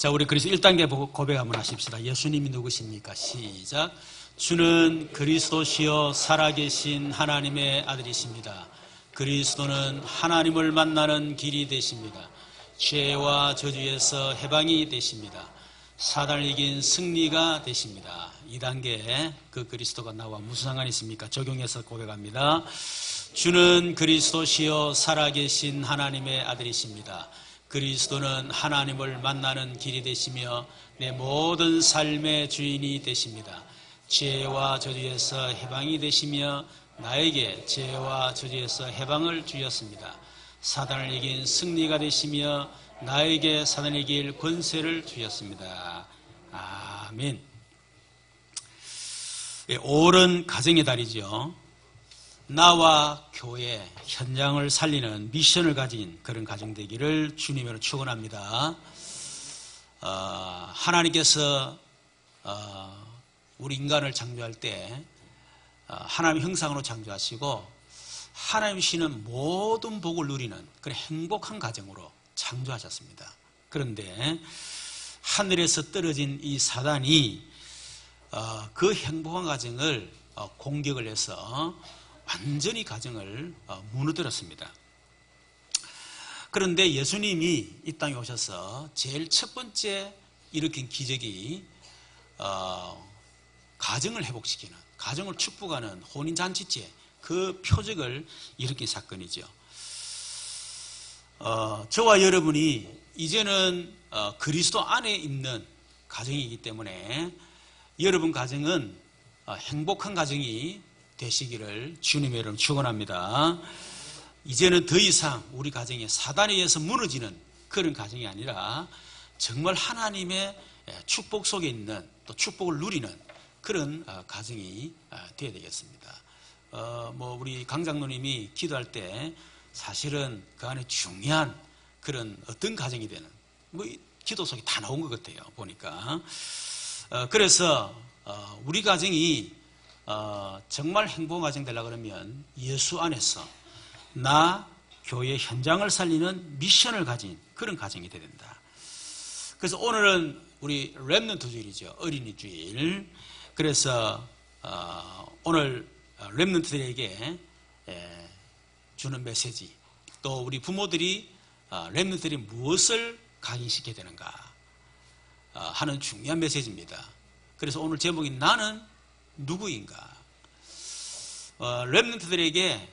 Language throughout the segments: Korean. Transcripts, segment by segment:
자, 우리 그리스도 1단계 고백 한번 하십시다. 예수님이 누구십니까? 시작. 주는 그리스도시요 살아계신 하나님의 아들이십니다. 그리스도는 하나님을 만나는 길이 되십니다. 죄와 저주에서 해방이 되십니다. 사단을 이긴 승리가 되십니다. 2단계 그 그리스도가 나와 무슨 상관이 있습니까? 적용해서 고백합니다. 주는 그리스도시요 살아계신 하나님의 아들이십니다. 그리스도는 하나님을 만나는 길이 되시며 내 모든 삶의 주인이 되십니다. 죄와 저주에서 해방이 되시며 나에게 죄와 저주에서 해방을 주셨습니다. 사단을 이긴 승리가 되시며 나에게 사단을 이길 권세를 주셨습니다. 아멘. 올은 가정의 달이죠. 나와 교회 현장을 살리는 미션을 가진 그런 가정 되기를 주님으로 축원합니다. 하나님께서 우리 인간을 창조할 때 하나님 형상으로 창조하시고 하나님 주시는 모든 복을 누리는 그런 행복한 가정으로 창조하셨습니다. 그런데 하늘에서 떨어진 이 사단이 그 행복한 가정을 공격을 해서 완전히 가정을 무너뜨렸습니다. 그런데 예수님이 이 땅에 오셔서 제일 첫 번째 일으킨 기적이 가정을 회복시키는, 가정을 축복하는 혼인잔치제 그 표적을 일으킨 사건이죠. 저와 여러분이 이제는 그리스도 안에 있는 가정이기 때문에 여러분 가정은 행복한 가정이 되시기를 주님의 이름으로 축원합니다. 이제는 더 이상 우리 가정이 사단에 의해서 무너지는 그런 가정이 아니라 정말 하나님의 축복 속에 있는 또 축복을 누리는 그런 가정이 되어야 되겠습니다. 우리 강 장로님이 기도할 때 사실은 그 안에 중요한 그런 어떤 가정이 되는 기도 속에 다 나온 것 같아요. 보니까. 그래서 우리 가정이 정말 행복한 가정 되려고 그러면 예수 안에서 나 교회 현장을 살리는 미션을 가진 그런 가정이 되어야 된다. 그래서 오늘은 우리 렘넌트 주일이죠. 어린이 주일. 그래서 오늘 렘넌트들에게 주는 메시지, 또 우리 부모들이 렘넌트들이 무엇을 각인시켜야 되는가 하는 중요한 메시지입니다. 그래서 오늘 제목이 나는 누구인가? 렘넌트들에게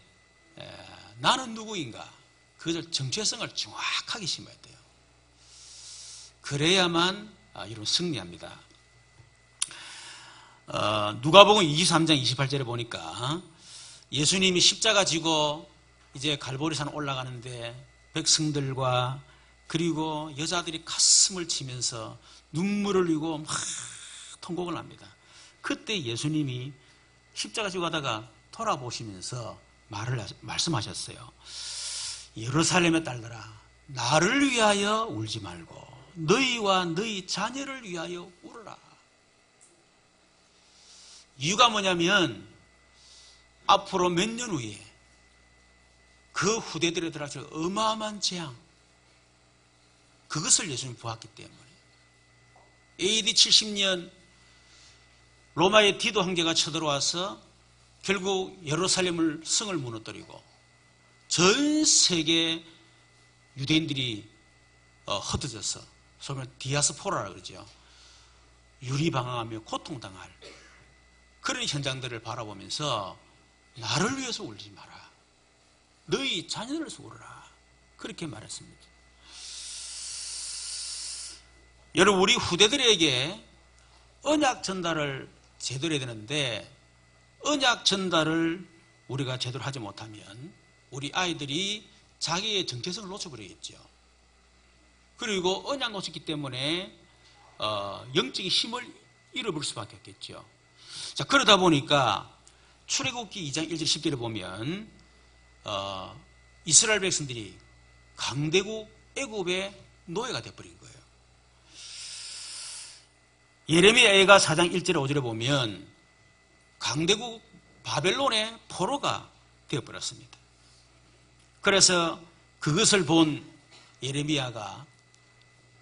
나는 누구인가? 그것을 정체성을 정확하게 심어야 돼요. 그래야만 이런 승리합니다. 누가복음 23장 28절에 보니까 예수님이 십자가 지고 이제 갈보리산 올라가는데 백성들과 그리고 여자들이 가슴을 치면서 눈물을 흘리고 막 통곡을 합니다. 그때 예수님이 십자가 지고 가다가 돌아보시면서 말씀하셨어요. 예루살렘의 딸들아, 나를 위하여 울지 말고 너희와 너희 자녀를 위하여 울어라. 이유가 뭐냐면 앞으로 몇 년 후에 그 후대들에 들어갈 어마어마한 재앙, 그것을 예수님이 보았기 때문에 AD 70년 로마의 디도 황제가 쳐들어와서 결국 예루살렘을 성을 무너뜨리고 전 세계 유대인들이 흩어져서 소위 말해 디아스포라라고 그러죠. 유리방황하며 고통당할 그런 현장들을 바라보면서 나를 위해서 울지 마라. 너희 자녀를 위해서 울어라. 그렇게 말했습니다. 여러분, 우리 후대들에게 언약 전달을 제대로 해야 되는데 언약 전달을 우리가 제대로 하지 못하면 우리 아이들이 자기의 정체성을 놓쳐버리겠죠. 그리고 언약 놓쳤기 때문에 영적인 힘을 잃어버릴 수밖에 없겠죠. 자, 그러다 보니까 출애굽기 2장 1절 10절에 보면 이스라엘 백성들이 강대국 애굽의 노예가 되어버린 거예요. 예레미야가 4장 1절에 5절에 보면 강대국 바벨론의 포로가 되어버렸습니다. 그래서 그것을 본 예레미야가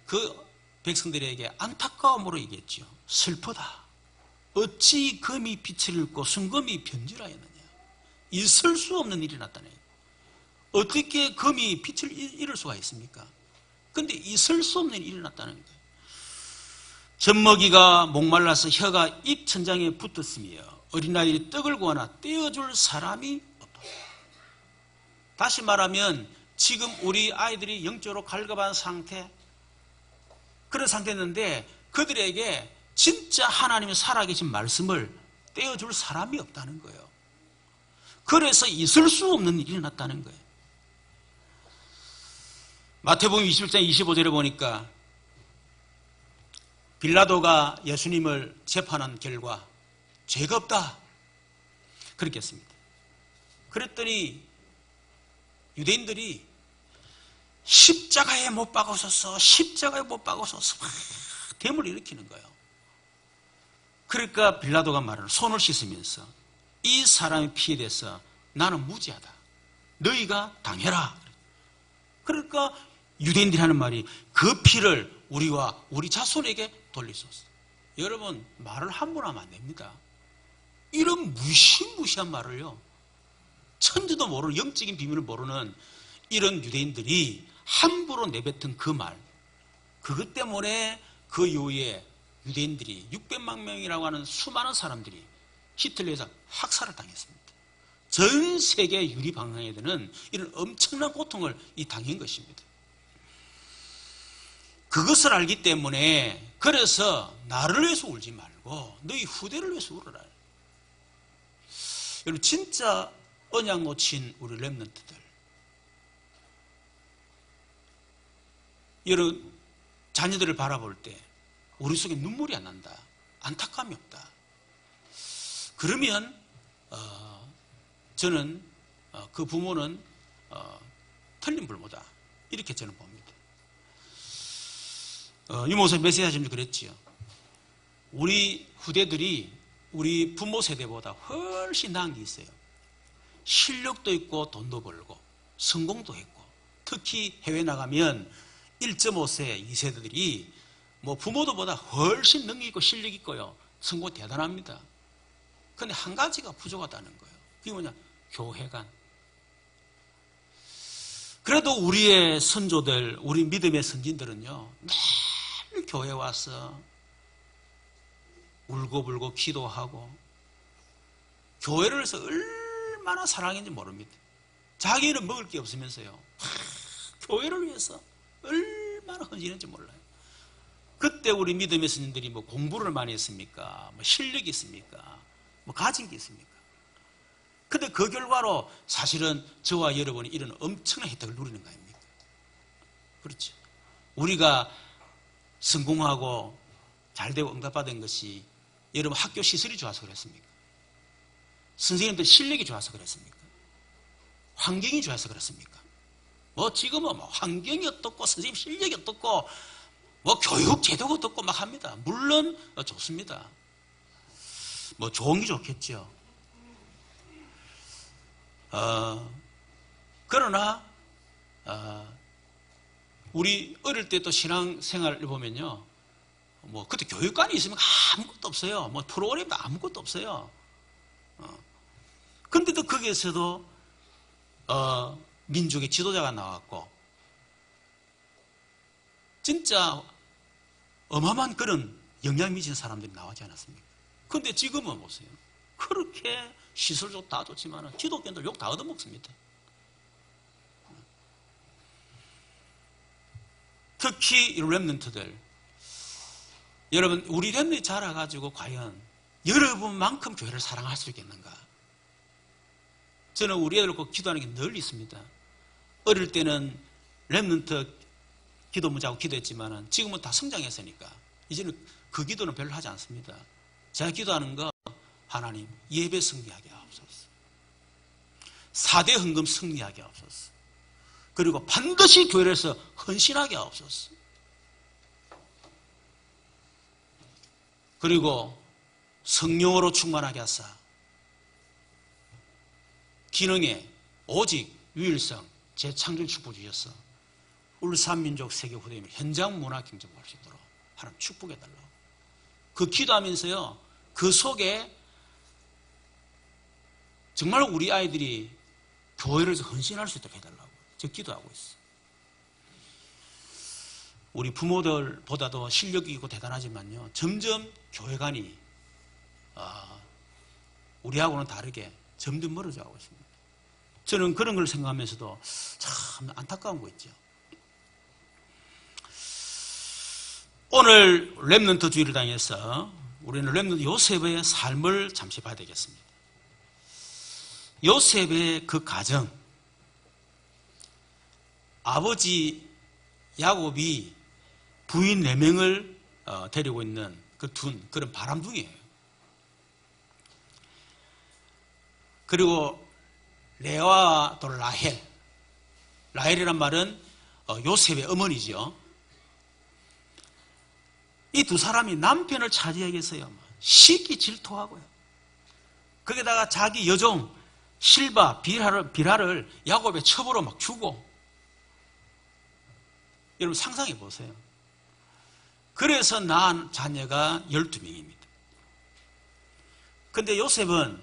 그 백성들에게 안타까움으로 얘기했죠. 슬프다. 어찌 금이 빛을 잃고 순금이 변질하였느냐. 있을 수 없는 일이 났다네. 어떻게 금이 빛을 잃을 수가 있습니까? 근데 있을 수 없는 일이 났다는 거예요. 젖먹이가 목말라서 혀가 입 천장에 붙었으며 어린아이들이 떡을 구하나 떼어줄 사람이 없다. 다시 말하면 지금 우리 아이들이 영적으로 갈급한 상태, 그런 상태였는데 그들에게 진짜 하나님의 살아계신 말씀을 떼어줄 사람이 없다는 거예요. 그래서 있을 수 없는 일이 났다는 거예요. 마태복음 21장 25절에 보니까 빌라도가 예수님을 재판한 결과 죄가 없다 그렇게 했습니다. 그랬더니 유대인들이 십자가에 못 박으소서, 십자가에 못 박으소서 막 대문을 일으키는 거예요. 그러니까 빌라도가 말하는 손을 씻으면서 이 사람의 피에 대해서 나는 무죄하다. 너희가 당해라. 그러니까 유대인들이 하는 말이 그 피를 우리와 우리 자손에게 돌리소서. 여러분, 말을 함부로 하면 안 됩니다. 이런 무시무시한 말을요, 천지도 모르는 영적인 비밀을 모르는 이런 유대인들이 함부로 내뱉은 그 말, 그것 때문에 그 이후에 유대인들이 600만 명이라고 하는 수많은 사람들이 히틀러에서 학살을 당했습니다. 전 세계 유리방황에 되는 이런 엄청난 고통을 당한 것입니다. 그것을 알기 때문에 그래서 나를 위해서 울지 말고 너희 후대를 위해서 울어라. 여러분, 진짜 언약 놓친 우리 렘넌트들, 여러분 자녀들을 바라볼 때 우리 속에 눈물이 안 난다, 안타까움이 없다. 그러면 저는 그 부모는 틀린 부모다 이렇게 저는 봅니다. 유모사 메시지 하시면서 그랬지요. 우리 후대들이 우리 부모 세대보다 훨씬 나은 게 있어요. 실력도 있고 돈도 벌고 성공도 했고, 특히 해외 나가면 1.5세 2세들이 뭐 부모들보다 훨씬 능력 있고 실력 있고요, 성공 대단합니다. 그런데 한 가지가 부족하다는 거예요. 그게 뭐냐? 교회관. 그래도 우리의 선조들, 우리 믿음의 선진들은요, 매일 교회 와서 울고불고 기도하고 교회를 위해서 얼마나 사랑했는지 모릅니다. 자기는 먹을 게 없으면서요, 교회를 위해서 얼마나 헌신했는지 몰라요. 그때 우리 믿음의 선진들이 뭐 공부를 많이 했습니까? 뭐 실력이 있습니까? 뭐 가진 게 있습니까? 근데 그 결과로 사실은 저와 여러분이 이런 엄청난 혜택을 누리는 거 아닙니까? 그렇죠. 우리가 성공하고 잘되고 응답받은 것이 여러분 학교 시설이 좋아서 그랬습니까? 선생님들 실력이 좋아서 그랬습니까? 환경이 좋아서 그렇습니까? 뭐 지금은 뭐 환경이 어떻고 선생님 실력이 어떻고 뭐 교육 제도가 어떻고 막 합니다. 물론 좋습니다. 뭐 좋은 게 좋겠죠. 그러나 우리 어릴 때 또 신앙생활을 보면요, 뭐 그때 교육관이 있으면 아무것도 없어요. 뭐 프로그램도 아무것도 없어요. 근데도 거기에서도 민족의 지도자가 나왔고 진짜 어마어마한 그런 영향 미친 사람들이 나오지 않았습니까? 근데 지금은 보세요. 그렇게 시설도 다 좋지만 기독교인들 욕 다 얻어먹습니다. 특히 이 렘넌트들, 여러분 우리 렘넌트 자라가지고 과연 여러분만큼 교회를 사랑할 수 있겠는가? 저는 우리 애들 꼭 기도하는 게 늘 있습니다. 어릴 때는 렘넌트 기도 문자하고 기도했지만 지금은 다 성장했으니까 이제는 그 기도는 별로 하지 않습니다. 제가 기도하는 거, 하나님 예배 승리하게 하옵소서, 4대 헌금 승리하게 하옵소서, 그리고 반드시 교회에서 헌신하게 하옵소서, 그리고 성령으로 충만하게 하사 기능에 오직 유일성 재창조를 축복해 주셔서 울산민족 세계 후대인 현장 문화 경제를 할 수 있도록 하나님 축복해달라고. 그 기도하면서요, 그 속에 정말 우리 아이들이 교회를 해서 헌신할 수 있도록 해달라고 제가 기도하고 있어요. 우리 부모들보다도 실력이 있고 대단하지만요, 점점 교회관이 우리하고는 다르게 점점 멀어져 가고 있습니다. 저는 그런 걸 생각하면서도 참 안타까운 거 있죠. 오늘 렘넌트 주일을 당해서 우리는 렘넌트 요셉의 삶을 잠시 봐야 되겠습니다. 요셉의 그 가정, 아버지 야곱이 부인 4명을 데리고 있는 그런 바람둥이에요. 그리고 레아와 또 라헬이란 말은 요셉의 어머니죠. 이 두 사람이 남편을 차지하기 위해서요, 시기 질투하고요. 거기다가 자기 여종 실바, 비라를 야곱의 첩으로 막 주고. 여러분 상상해 보세요. 그래서 낳은 자녀가 12명입니다. 근데 요셉은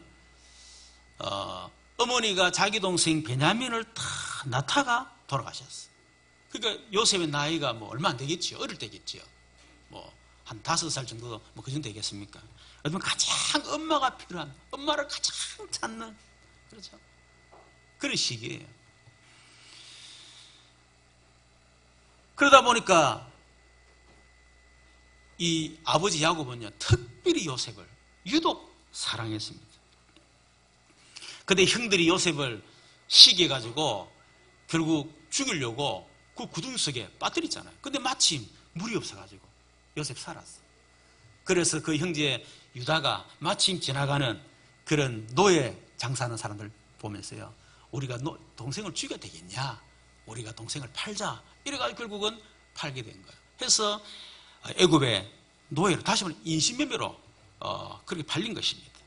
어머니가 자기 동생 베냐민을 다 낳다가 돌아가셨어요. 그러니까 요셉의 나이가 뭐 얼마 안 되겠지요. 어릴 때겠지요. 뭐 한 5살 정도 뭐 그 정도 되겠습니까? 어쩌면 가장 엄마가 필요한, 엄마를 가장 찾는, 그렇죠? 그런 시기예요. 그러다 보니까 이 아버지 야곱은요, 특별히 요셉을 유독 사랑했습니다. 근데 형들이 요셉을 시기해가지고 결국 죽이려고 그 구덩이 속에 빠뜨렸잖아요. 근데 마침 물이 없어가지고 요셉 살았어. 그래서 그 형제 유다가 마침 지나가는 그런 노예 장사하는 사람들 보면서요, 우리가 동생을 죽여야 되겠냐, 우리가 동생을 팔자, 이래가지고 결국은 팔게 된 거예요. 해서 애굽의 노예로, 다시 말해 인신매매로 그렇게 팔린 것입니다.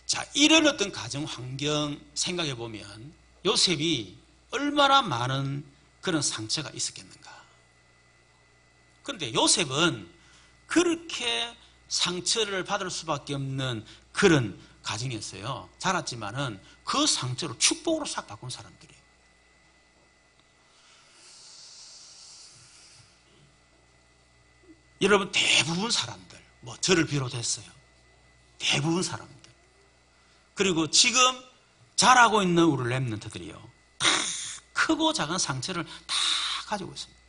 자, 이런 어떤 가정 환경 생각해 보면 요셉이 얼마나 많은 그런 상처가 있었겠는가. 그런데 요셉은 그렇게 상처를 받을 수밖에 없는 그런 가정이었어요. 자랐지만은 그 상처를 축복으로 싹 바꾼 사람들이에요. 여러분, 대부분 사람들, 뭐 저를 비롯했어요. 대부분 사람들. 그리고 지금 자라고 있는 우리 렘넌트들이요, 다 크고 작은 상처를 다 가지고 있습니다.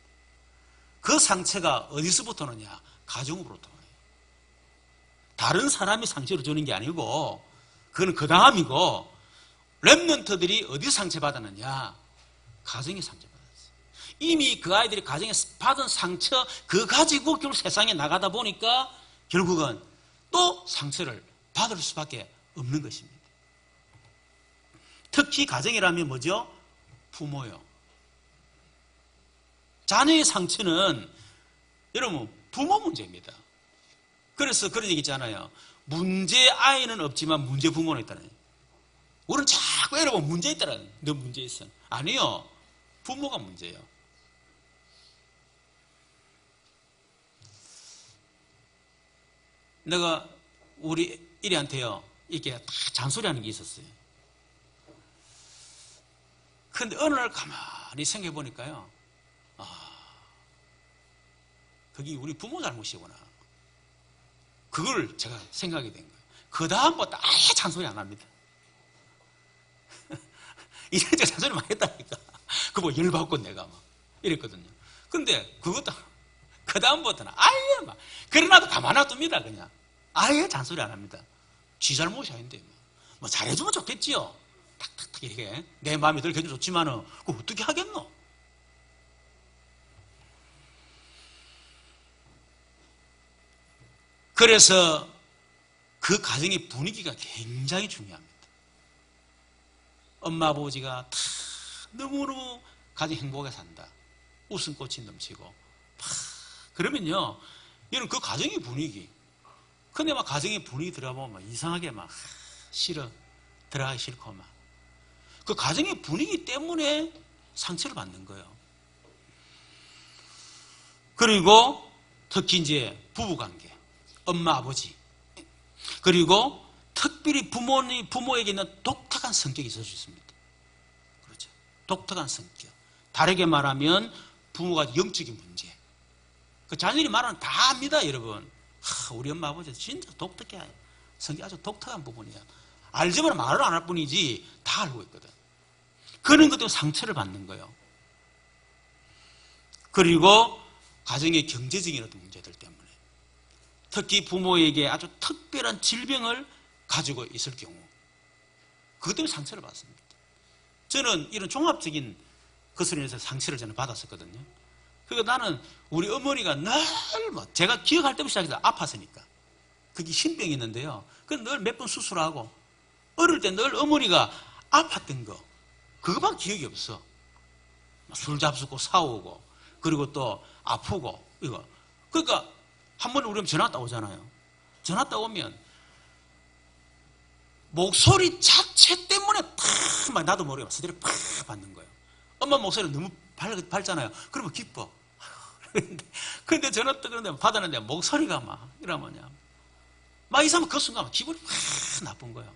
그 상처가 어디서부터 오느냐? 가정으로부터 오느냐. 다른 사람이 상처를 주는 게 아니고 그건 그 다음이고, 렘넌트들이 어디서 상처받았느냐? 가정이 상처받았어요. 이미 그 아이들이 가정에서 받은 상처 그거 가지고 결국 세상에 나가다 보니까 결국은 또 상처를 받을 수밖에 없는 것입니다. 특히 가정이라면 뭐죠? 부모요. 자녀의 상처는 여러분 부모 문제입니다. 그래서 그런 얘기 있잖아요. 문제 아이는 없지만 문제 부모는 있다는. 우리는 자꾸 여러분 문제 있다는, 너 문제 있어. 아니요, 부모가 문제예요. 내가 우리 이리한테요, 이렇게 다 잔소리하는 게 있었어요. 그런데 어느 날 가만히 생각해 보니까요, 그게 우리 부모 잘못이구나. 그걸 제가 생각이 된 거예요. 그 다음부터 아예 잔소리 안 합니다. 이제 제가 잔소리 많이 했다니까. 그거 뭐 열받고 내가 막 이랬거든요. 근데 그것도 그 다음부터는 아예 막, 그러나도 가만 놔둡니다. 그냥 아예 잔소리 안 합니다. 지 잘못이 아닌데 뭐 잘해주면 좋겠지요. 탁탁탁 이렇게 내 마음이 늘 괜히 좋지만은 그거 어떻게 하겠노? 그래서 그 가정의 분위기가 굉장히 중요합니다. 엄마 아버지가 다 너무너무 가정 행복하게 산다, 웃음꽃이 넘치고 그러면요, 이런 그 가정의 분위기, 근데 막 가정의 분위기 들어가보면 막 이상하게 막 싫어, 들어가기 싫고 막 그 가정의 분위기 때문에 상처를 받는 거예요. 그리고 특히 이제 부부관계, 엄마, 아버지, 그리고 특별히 부모에게는 독특한 성격이 있을 수 있습니다. 그렇죠. 독특한 성격. 다르게 말하면 부모가 영적인 문제. 그 자녀들이 말하는 다 압니다, 여러분. 우리 엄마, 아버지 진짜 독특해. 성격이 아주 독특한 부분이야. 알지만 말을 안 할 뿐이지 다 알고 있거든. 그런 것 때문에 상처를 받는 거예요. 그리고 가정의 경제적인 어떤 문제들 때문에 특히 부모에게 아주 특별한 질병을 가지고 있을 경우 그것 때문에 상처를 받습니다. 저는 이런 종합적인 것으로 인해서 상처를 저는 받았었거든요. 그러니까 나는 우리 어머니가 늘 제가 기억할 때부터 시작해서 아팠으니까 그게 신병이 있는데요. 늘 몇 번 수술하고 어릴 때 늘 어머니가 아팠던 거 그거밖에 기억이 없어. 술 잡수고 싸우고 그리고 또 아프고 이거. 그러니까 한 번 우리 전화 왔다 오잖아요. 전화 왔다 오면 목소리 자체 때문에 막 나도 모르게 스트레스 팍 받는 거예요. 엄마 목소리가 너무 밝잖아요. 그러면 기뻐. 근데 전화 뜨는데 받았는데 목소리가 막 이러면요. 막 이 사람 그 순간 기분이 확 나쁜 거예요.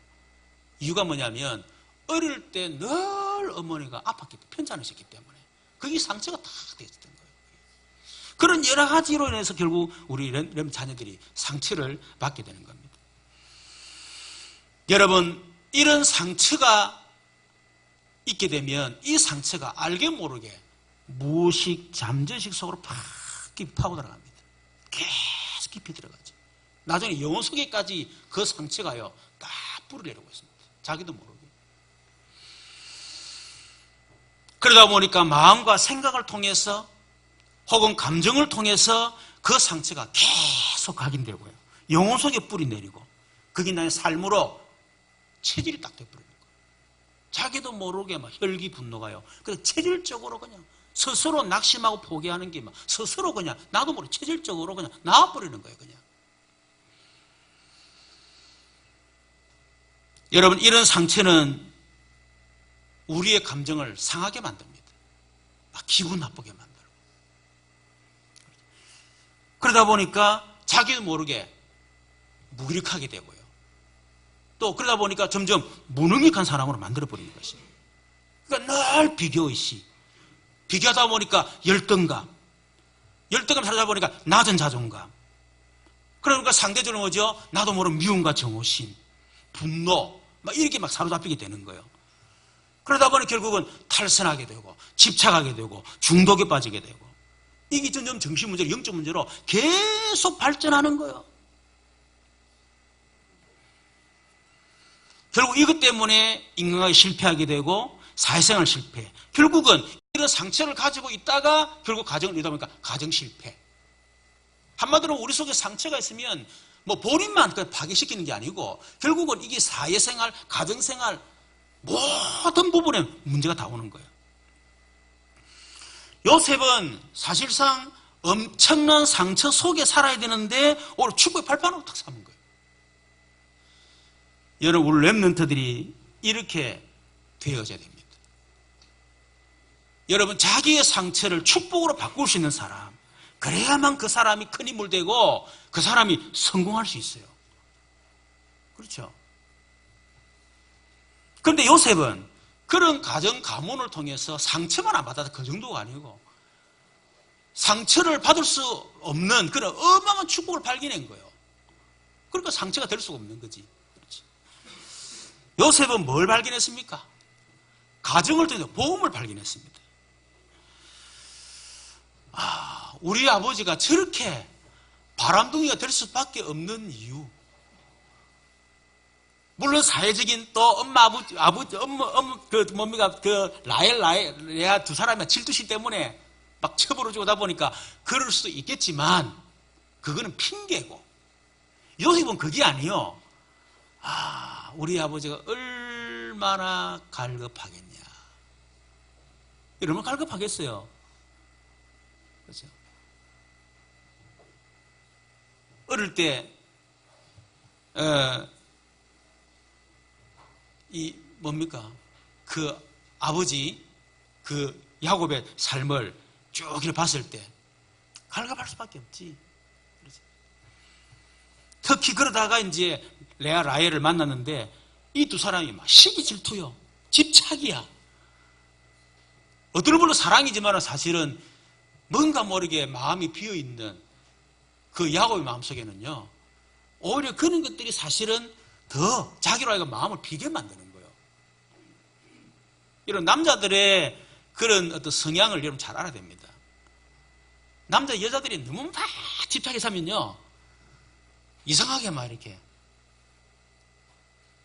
이유가 뭐냐면 어릴 때 늘 어머니가 아팠기, 편찮으셨기 때문에 그게 상처가 다 되었던 거예요. 그런 여러 가지로 인해서 결국 우리 자녀들이 상처를 받게 되는 겁니다. 여러분, 이런 상처가 있게 되면 이 상처가 알게 모르게 무의식, 잠재의식 속으로 팍 깊이 파고 들어갑니다. 계속 깊이 들어가죠. 나중에 영혼 속에까지 그 상처가요, 딱 뿌리 내리고 있습니다. 자기도 모르게. 그러다 보니까 마음과 생각을 통해서 혹은 감정을 통해서 그 상처가 계속 각인되고요. 영혼 속에 뿌리 내리고 그게 나의 삶으로 체질이 딱 돼버리는 거예요. 자기도 모르게 막 혈기 분노가요. 그래서 체질적으로 그냥 스스로 낙심하고 포기하는 게 막 스스로 그냥 나도 모르게 체질적으로 그냥 나와버리는 거예요. 그냥. 여러분, 이런 상처는 우리의 감정을 상하게 만듭니다. 막 기분 나쁘게 만들고. 그러다 보니까 자기도 모르게 무기력하게 되고요. 또 그러다 보니까 점점 무능력한 사람으로 만들어버리는 것입니다. 그러니까 늘 비교의식. 비교하다 보니까 열등감 살다 보니까 낮은 자존감. 그러니까 상대적으로 뭐죠? 나도 모르는 미움과 정오심, 분노, 막 이렇게 막 사로잡히게 되는 거예요. 그러다 보니 결국은 탈선하게 되고, 집착하게 되고, 중독에 빠지게 되고, 이게 점점 정신 문제로, 영적 문제로 계속 발전하는 거예요. 결국 이것 때문에 인간관계 실패하게 되고, 사회생활 실패. 결국은 이런 상처를 가지고 있다가 결국 가정을 이루다 보니까 가정 실패. 한마디로 우리 속에 상처가 있으면 뭐 본인만 파괴시키는 게 아니고 결국은 이게 사회생활, 가정생활 모든 부분에 문제가 다 오는 거예요. 요셉은 사실상 엄청난 상처 속에 살아야 되는데 오늘 축구의 발판으로 탁 삼은 거예요. 여러분, 우리 랩런트들이 이렇게 되어져야 됩니다. 여러분, 자기의 상처를 축복으로 바꿀 수 있는 사람, 그래야만 그 사람이 큰 힘을 되고 그 사람이 성공할 수 있어요. 그렇죠? 그런데 요셉은 그런 가정 가문을 통해서 상처만 안 받아서 그 정도가 아니고 상처를 받을 수 없는 그런 어마어마한 축복을 발견한 거예요. 그러니까 상처가 될 수가 없는 거지. 그렇지. 요셉은 뭘 발견했습니까? 가정을 통해서 복음을 발견했습니다. 우리 아버지가 저렇게 바람둥이가 될 수밖에 없는 이유. 물론 사회적인 또 엄마, 아버지, 라헬 두 사람이 질투심 때문에 막 처벌을 주고 다 보니까 그럴 수도 있겠지만, 그거는 핑계고. 요셉은 그게 아니요. 우리 아버지가 얼마나 갈급하겠냐. 얼마나 갈급하겠어요. 그렇죠? 어릴 때, 그 아버지, 그 야곱의 삶을 쭉 이렇게 봤을 때, 갈급할 수밖에 없지. 그렇지. 특히 그러다가 이제 레아 라헬을 만났는데 이 두 사람이 막 시기 질투요. 집착이야. 어떨 물론 사랑이지만 사실은 뭔가 모르게 마음이 비어있는 그 야곱의 마음속에는요, 오히려 그런 것들이 사실은 더 자기로 하여금 마음을 비게 만드는 거예요. 이런 남자들의 그런 어떤 성향을 여러분 잘 알아야 됩니다. 남자, 여자들이 너무 막 집착해 사면요, 이상하게 막 이렇게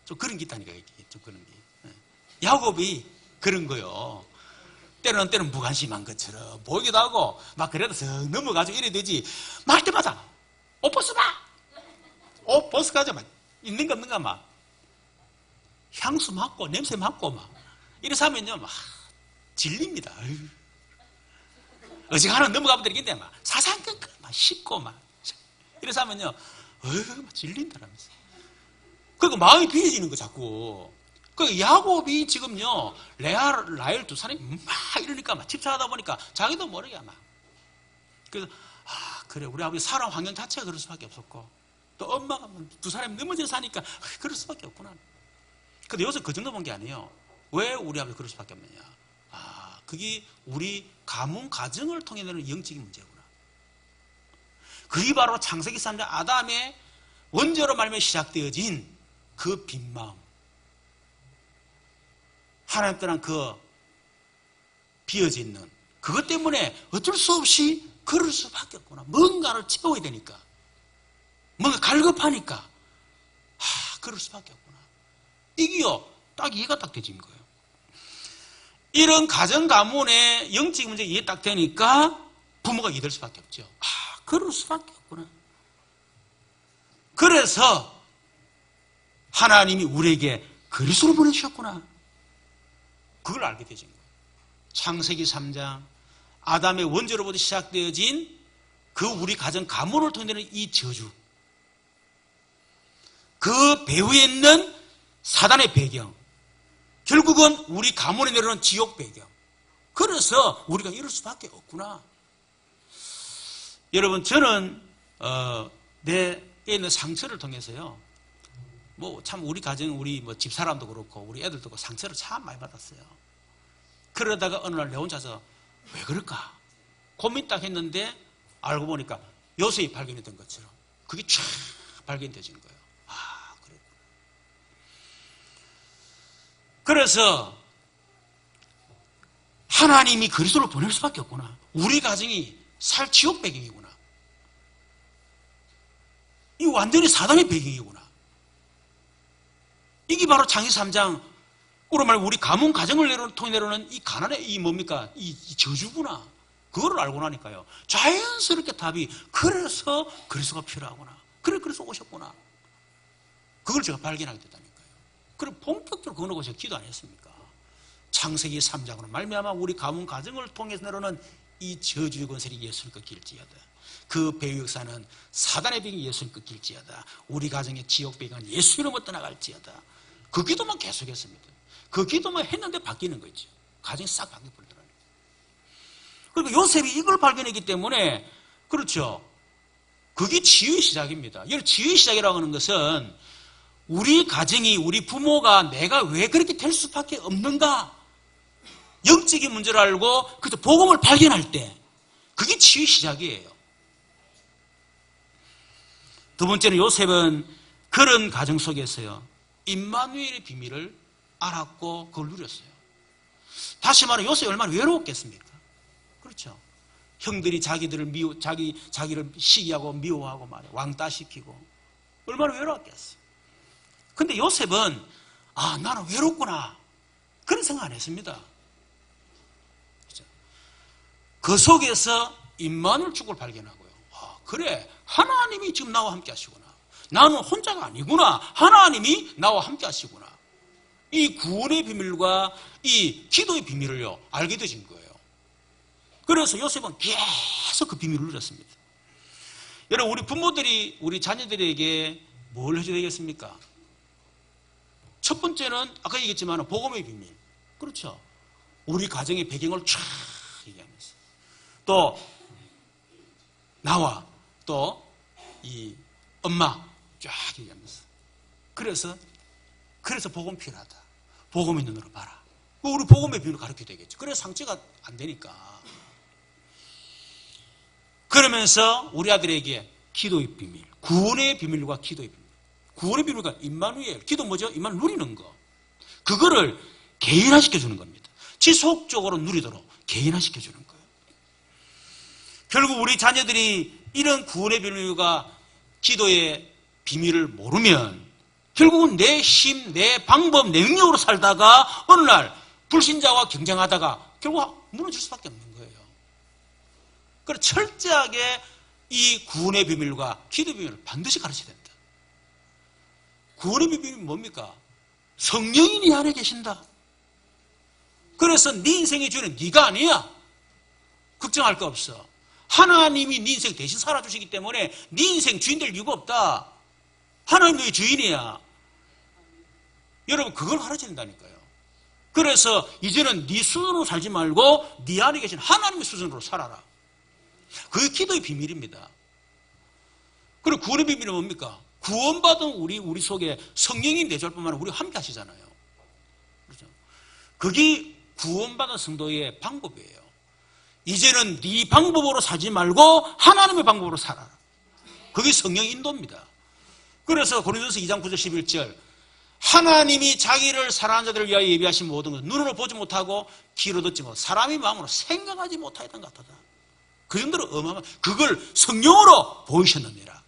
좀 그런 게 있다니까, 이게. 좀 그런 게. 야곱이 그런 거요. 때는 무관심한 것처럼 보이기도 하고, 막 그래도 슥 넘어가지고 이래 되지. 말 때마다, 옷 벗어봐! 옷 벗어가지고 막, 있는 거 없는가 막. 향수 맡고, 냄새 맡고 막. 이래서 하면요, 막, 질립니다. 어지간하면 넘어가면 되겠는데, 막, 사상껏 막 씹고 막. 이래서 하면요, 막 질린다라면서. 그러니까 마음이 비어지는 거 자꾸. 그 야곱이 지금요, 레아, 라헬 두 사람이 막 이러니까 막 집착하다 보니까 자기도 모르게 막. 그래서, 그래, 우리 아버지 살아 환경 자체가 그럴 수밖에 없었고, 또 엄마가 두 사람이 넘어져 사니까 그럴 수밖에 없구나. 근데 여기서 그 정도 본 게 아니에요. 왜 우리 아버지 그럴 수밖에 없느냐. 그게 우리 가문 가정을 통해 내는 영적인 문제구나. 그게 바로 창세기 3장 아담의 원죄로 말미암아 시작되어진 그 빈마음. 하나님 떠난 그 비어져 있는 그것 때문에 어쩔 수 없이 그럴 수밖에 없구나. 뭔가를 채워야 되니까. 뭔가 갈급하니까. 그럴 수밖에 없구나. 이게요, 딱 이해가 딱 되진 거예요. 이런 가정 가문의 영적 문제가 이해 딱 되니까 부모가 이해될 수밖에 없죠. 그럴 수밖에 없구나. 그래서 하나님이 우리에게 그리스도를 보내주셨구나. 그걸 알게 되신 거예요. 창세기 3장 아담의 원죄로부터 시작되어진 그 우리 가정 가문을 통해 이 저주, 그 배후에 있는 사단의 배경, 결국은 우리 가문에 내려오는 지옥 배경. 그래서 우리가 이럴 수밖에 없구나. 여러분, 저는 내에 있는 상처를 통해서요, 참 우리 가정, 우리 집사람도 그렇고 우리 애들도 그렇고 상처를 참 많이 받았어요. 그러다가 어느 날 내 혼자서 왜 그럴까 고민 딱 했는데 알고 보니까 요셉이 발견했던 것처럼 그게 쫙 발견되진 거예요. 그래. 그래서 하나님이 그리스도를 보낼 수밖에 없구나. 우리 가정이 살 지옥 배경이구나. 이 완전히 사단의 배경이구나. 이게 바로 창세기 3장, 우리 말 우리 가문 가정을 통해 내려오는 이 가난의 이 뭡니까? 이 저주구나. 그거를 알고 나니까요, 자연스럽게 답이, 그래서 그리스도가 필요하구나. 그래서 오셨구나. 그걸 제가 발견하게 됐다니까요. 그리고 본격적으로 그거 놓고 제가 기도 안 했습니까? 창세기 3장으로 말미암아 우리 가문 가정을 통해서 내려오는 이 저주의 권세를 예수님 꺾일지어다. 그 배후 역사는 사단의 병이 예수님 꺾일지어다. 우리 가정의 지옥 배경은 예수 이름으로 떠나갈지어다. 그 기도만 계속했습니다. 그 기도만 했는데 바뀌는 거죠. 가정이 싹 바뀌어버리더라고요. 그리고 요셉이 이걸 발견했기 때문에, 그렇죠, 그게 치유의 시작입니다. 이 치유의 시작이라고 하는 것은 우리 가정이, 우리 부모가 내가 왜 그렇게 될 수밖에 없는가, 영적인 문제를 알고 그래서 복음을 발견할 때 그게 치유의 시작이에요. 두 번째는 요셉은 그런 가정 속에서요, 임마누엘의 비밀을 알았고 그걸 누렸어요. 다시 말해 요셉이 얼마나 외로웠겠습니까? 그렇죠. 형들이 자기를 시기하고 미워하고 말이야, 왕따시키고 얼마나 외로웠겠어요. 근데 요셉은 나는 외롭구나 그런 생각 안 했습니다. 그렇죠? 그 속에서 임마누엘 축을 발견하고요. 그래, 하나님이 지금 나와 함께 하시구나. 나는 혼자가 아니구나. 하나님이 나와 함께 하시구나. 이 구원의 비밀과 이 기도의 비밀을요, 알게 되신 거예요. 그래서 요셉은 계속 그 비밀을 누렸습니다. 여러분, 우리 부모들이 우리 자녀들에게 뭘 해줘야 되겠습니까? 첫 번째는 아까 얘기했지만 복음의 비밀. 그렇죠. 우리 가정의 배경을 쫙 얘기하면서. 또 나와 또 이 엄마 쫙 얘기하면서 그래서 복음 필요하다. 복음의 눈으로 봐라. 우리 복음의 비밀을 가르쳐야 되겠죠. 그래서 상처가 안 되니까. 그러면서 우리 아들에게 기도의 비밀, 구원의 비밀과 기도의 비밀. 구원의 비밀과 임마누엘, 기도 뭐죠? 임마누엘 누리는 거. 그거를 개인화시켜주는 겁니다. 지속적으로 누리도록 개인화시켜주는 거예요. 결국 우리 자녀들이 이런 구원의 비밀과 기도의 비밀을 모르면 결국은 내 힘, 내 방법, 내 능력으로 살다가 어느 날 불신자와 경쟁하다가 결국 무너질 수밖에 없는 거예요. 그래서 철저하게 이 구원의 비밀과 기도의 비밀을 반드시 가르쳐야 된다. 구원의 비밀이 뭡니까? 성령이 네 안에 계신다. 그래서 네 인생의 주인은 네가 아니야. 걱정할 거 없어. 하나님이 네 인생 대신 살아주시기 때문에 네 인생 주인 될 이유가 없다. 하나님 너의 주인이야. 여러분 그걸 가르쳐야 된다니까요. 그래서 이제는 네 수준으로 살지 말고 네 안에 계신 하나님의 수준으로 살아라. 그게 기도의 비밀입니다. 그리고 구원의 비밀은 뭡니까? 구원받은 우리 속에 성령이 내주할 뿐만 아니라 우리와 함께 하시잖아요. 그렇죠? 그게 구원받은 성도의 방법이에요. 이제는 네 방법으로 살지 말고 하나님의 방법으로 살아라. 그게 성령 인도입니다. 그래서 고린도서 2장 9절 11절 하나님이 자기를 사랑하는 자들을 위하여 예비하신 모든 것은 눈으로 보지 못하고 귀로 듣지 못하고 사람의 마음으로 생각하지 못하였던 것 같다. 그 정도로 어마어마한 그걸 성령으로 보이셨느니라.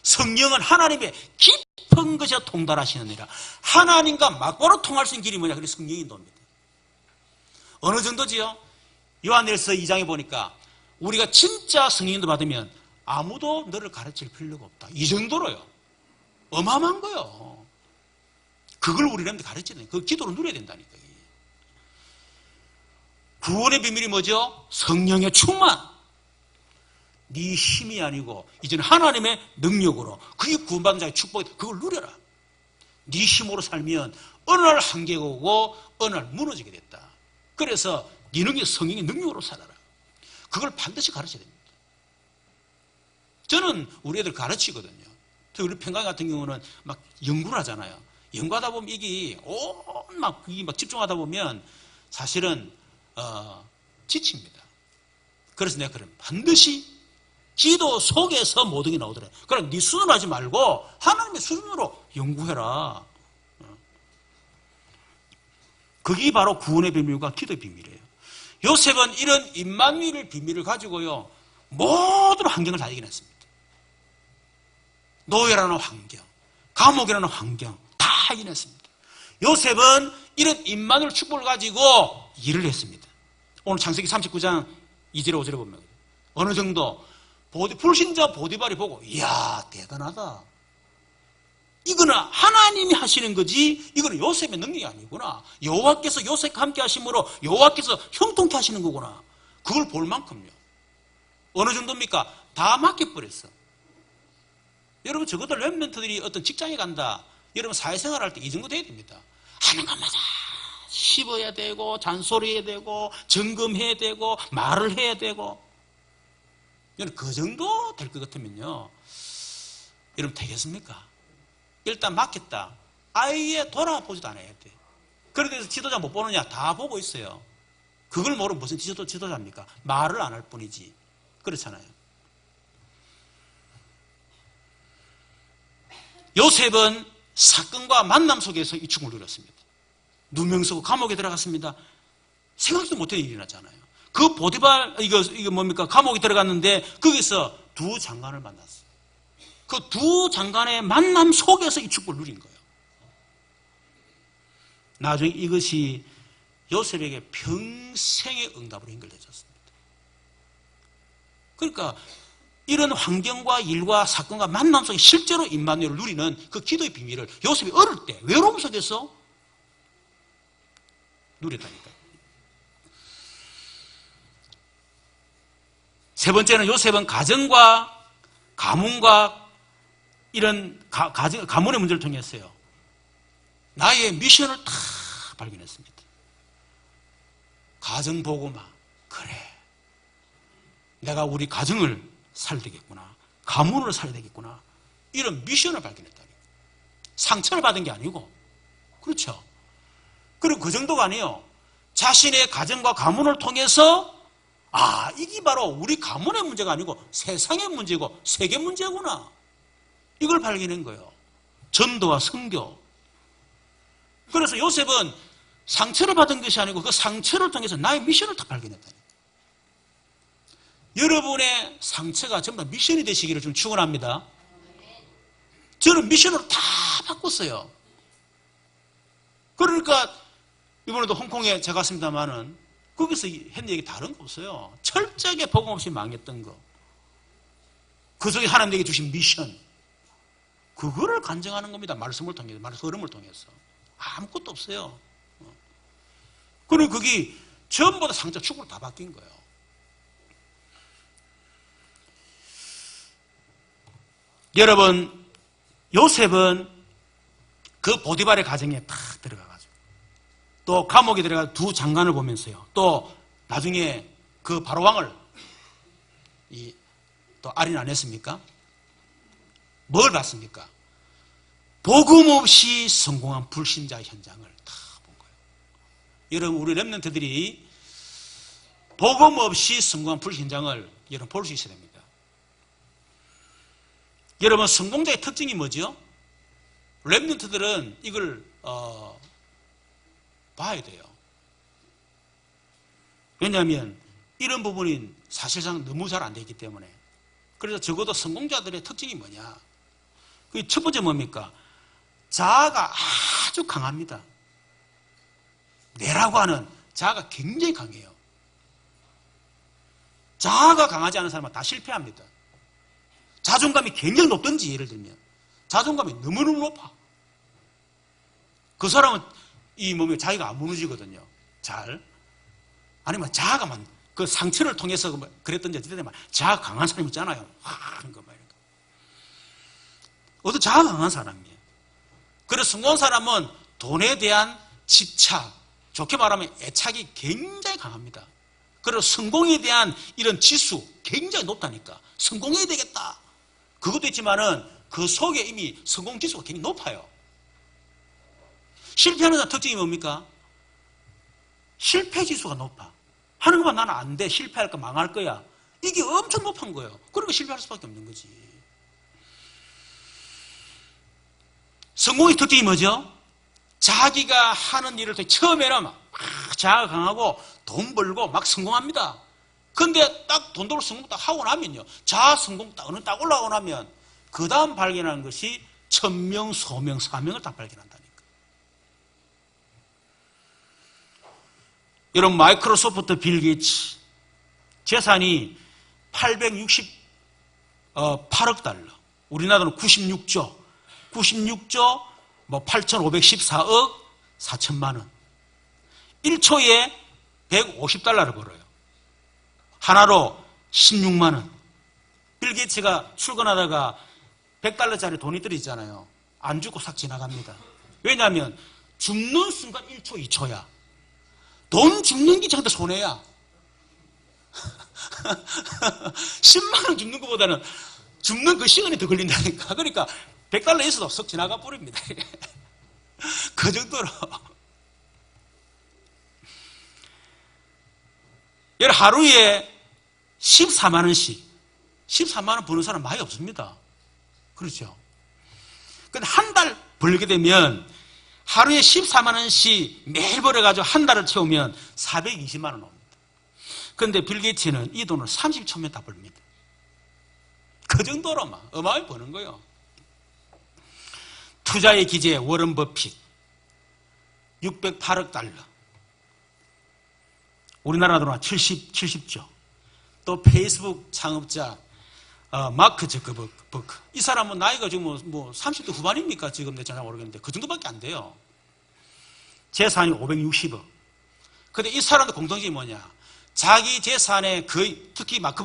성령은 하나님의 깊은 것에 통달하시느니라. 하나님과 막바로 통할 수 있는 길이 뭐냐? 그게 성령 인도입니다. 어느 정도지요? 요한일서 2장에 보니까 우리가 진짜 성령 인도 받으면 아무도 너를 가르칠 필요가 없다. 이 정도로요. 어마어마한 거예요. 그걸 우리는 가르쳐야 돼요. 그 기도로 누려야 된다니까. 구원의 비밀이 뭐죠? 성령의 충만. 네 힘이 아니고 이제는 하나님의 능력으로 그게 구원받은 자의 축복이다. 그걸 누려라. 네 힘으로 살면 어느 날 한계가 오고 어느 날 무너지게 됐다. 그래서 네 능력, 성령의 능력으로 살아라. 그걸 반드시 가르쳐야 됩니다. 저는 우리 애들 가르치거든요. 우리 평강 같은 경우는 막 연구를 하잖아요. 연구하다 보면 이게 막 집중하다 보면 사실은 지칩니다. 그래서 내가 그럼 반드시 기도 속에서 모든 게 나오더래. 그럼 네 수준으로 하지 말고 하나님의 수준으로 연구해라. 그게 바로 구원의 비밀과 기도의 비밀이에요. 요셉은 이런 임마누엘의 비밀을 가지고요 모든 환경을 다 이겨냈습니다. 노예라는 환경, 감옥이라는 환경 다 이겨냈습니다. 요셉은 이런 임마누엘 축복을 가지고 일을 했습니다. 오늘 창세기 39장 2절 5절에 보면 어느 정도 불신자 보디발이 보고 이야 대단하다. 이거는 하나님이 하시는 거지 이거는 요셉의 능력이 아니구나. 여호와께서 요셉과 함께 하심으로 여호와께서 형통케 하시는 거구나. 그걸 볼 만큼요. 어느 정도입니까? 다 맡겨버렸어. 여러분 적어도 렘넌트들이 어떤 직장에 간다. 여러분 사회생활 할 때 이 정도 돼야 됩니다. 하는 것마다 씹어야 되고 잔소리해야 되고 점검해야 되고 말을 해야 되고 그 정도 될 것 같으면요 여러분 되겠습니까? 일단 맡겼다. 아예 돌아보지도 않아야 돼. 그런데 지도자 못 보느냐? 다 보고 있어요. 그걸 모르면 무슨 지도자입니까? 말을 안 할 뿐이지. 그렇잖아요. 요셉은 사건과 만남 속에서 이 축복을 누렸습니다. 누명 쓰고 감옥에 들어갔습니다. 생각도 못한 일이 났잖아요. 그 보디발 이거 뭡니까? 감옥에 들어갔는데 거기서 두 장관을 만났어요. 그 두 장관의 만남 속에서 이 축복을 누린 거예요. 나중에 이것이 요셉에게 평생의 응답으로 연결되었습니다. 그러니까 이런 환경과 일과 사건과 만남 속에 실제로 임마누엘을 누리는 그 기도의 비밀을 요셉이 어릴 때 외로움 속에서 누렸다니까요. 세 번째는 요셉은 가정과 가문과 이런 가문의 문제를 통해서요. 나의 미션을 다 발견했습니다. 가정 보고마. 그래. 내가 우리 가정을 살려야 되겠구나. 가문을 살려야 되겠구나. 이런 미션을 발견했다니. 상처를 받은 게 아니고. 그렇죠. 그리고 그 정도가 아니에요. 자신의 가정과 가문을 통해서 이게 바로 우리 가문의 문제가 아니고 세상의 문제고 세계 문제구나. 이걸 발견한 거예요. 전도와 선교. 그래서 요셉은 상처를 받은 것이 아니고 그 상처를 통해서 나의 미션을 다 발견했다니. 여러분의 상처가 전부 다 미션이 되시기를 좀 축원합니다. 저는 미션으로 다 바꿨어요. 그러니까 이번에도 홍콩에 제가 갔습니다만은 거기서 했는 얘기 다른 거 없어요. 철저하게 복음 없이 망했던 거. 그 속에 하나님에게 주신 미션. 그거를 간증하는 겁니다. 말씀을 통해서, 말씀 흐름을 통해서. 아무것도 없어요. 그리고 그게 전부 다 상처 축으로 다 바뀐 거예요. 여러분, 요셉은 그 보디발의 가정에 탁 들어가가지고 또 감옥에 들어가 두 장관을 보면서요. 또 나중에 그 바로왕을 또 알인 안 했습니까? 뭘 봤습니까? 복음 없이 성공한 불신자의 현장을 다 본 거예요. 여러분, 우리 렘넌트들이 복음 없이 성공한 불신장을 여러분 볼 수 있어야 됩니다. 여러분, 성공자의 특징이 뭐죠? 렘넌트들은 이걸 봐야 돼요. 왜냐하면 이런 부분이 사실상 너무 잘 안 되기 때문에. 그래서 적어도 성공자들의 특징이 뭐냐? 그 첫 번째 뭡니까? 자아가 아주 강합니다. 내라고 하는 자아가 굉장히 강해요. 자아가 강하지 않은 사람은 다 실패합니다. 자존감이 굉장히 높든지, 예를 들면 자존감이 너무너무 높아. 그 사람은 이 몸에 자기가 안 무너지거든요. 잘. 아니면 자아가만 그 상처를 통해서 그랬던지 어쨌든 자아가 강한 사람 있잖아요. 하는 거 말이야. 어떤 자아가 강한 사람이에요. 그래서 성공한 사람은 돈에 대한 집착, 좋게 말하면 애착이 굉장히 강합니다. 그리고 성공에 대한 이런 지수 굉장히 높다니까. 성공해야 되겠다. 그것도 있지만은 그 속에 이미 성공 지수가 굉장히 높아요. 실패하는 사람 특징이 뭡니까? 실패 지수가 높아. 하는 것만 나는 안 돼. 실패할 거 망할 거야. 이게 엄청 높은 거예요. 그러니까 실패할 수밖에 없는 거지. 성공의 특징이 뭐죠? 자기가 하는 일을 처음에는 막 자아가 강하고 돈 벌고 막 성공합니다. 근데 딱 돈 벌고 성공 딱 하고 나면요. 자아 성공 딱 어느 딱 올라가고 나면 그 다음 발견하는 것이 천명, 소명, 사명을 딱 발견한다니까. 여러분, 마이크로소프트 빌 게이츠 재산이 868억 달러. 우리나라는 96조 뭐 8,514억 4천만 원. 1초에 150달러를 벌어요. 하나로 16만 원. 빌 게이츠가 출근하다가 100달러짜리 돈이 들어있잖아요. 안 주고 싹 지나갑니다. 왜냐하면 죽는 순간 1초, 2초야. 돈 죽는 게 자기한테 손해야. 10만 원 죽는 것보다는 죽는 그 시간이 더 걸린다니까. 그러니까 100달러 있어도 썩 지나가 버립니다. 그 정도로. 하루에 14만 원씩. 14만 원 버는 사람 많이 없습니다. 그렇죠. 근데 한 달 벌게 되면 하루에 14만 원씩 매일 벌어가지고 한 달을 채우면 420만 원 옵니다. 그런데 빌 게이츠는 이 돈을 30초면 다 벌립니다. 그 정도로 막 어마어마하게 버는 거예요. 투자의 기재 워런 버핏 608억 달러. 우리나라 돈 70조. 또 페이스북 창업자 마크 저커버그. 이 사람은 나이가 지금 뭐 30대 후반입니까? 지금 내 잘 모르겠는데 그 정도밖에 안 돼요. 재산이 560억. 근데 이 사람도 공통점이 뭐냐? 자기 재산의 거의, 특히 마크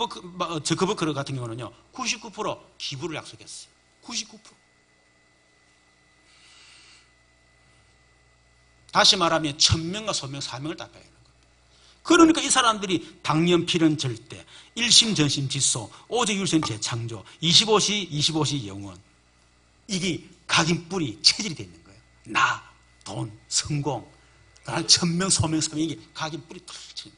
저커버그 같은 경우는요, 99% 기부를 약속했어요. 99%. 다시 말하면 천명과 소명, 사명을 다 빼야 하는 겁니다. 그러니까 이 사람들이 당연필은 절대, 일심전심지소, 오직율선 재창조, 25시 영원, 이게 각인뿔이 체질이 되어 있는 거예요. 나, 돈, 성공, 천명, 소명, 서명, 이게 각인뿔이 털쳐.